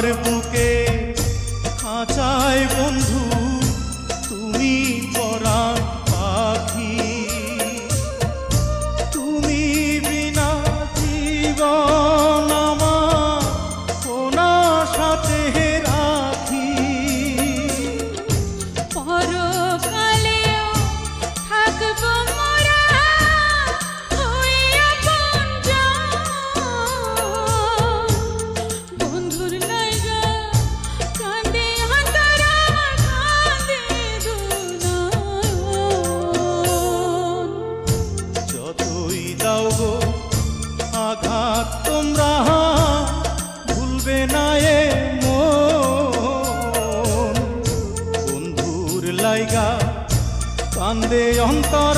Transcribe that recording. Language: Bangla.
আমার বুকে খাঁচায় বন্ধু তুমি পরাণ পাখি, তুমি বিনা জীবন আমার কোনা সাথে রাখি। পরকালেও থাকবো মোরা হইয়া আপনজন, বন্ধুর লাইগা কান্দে অন্তরা কান্দে দুনয়ন। যতই দাও গো আঘাত তোমরা ভুলবে না এ মন, বন্ধুর লাইগা কান্দে অন্তর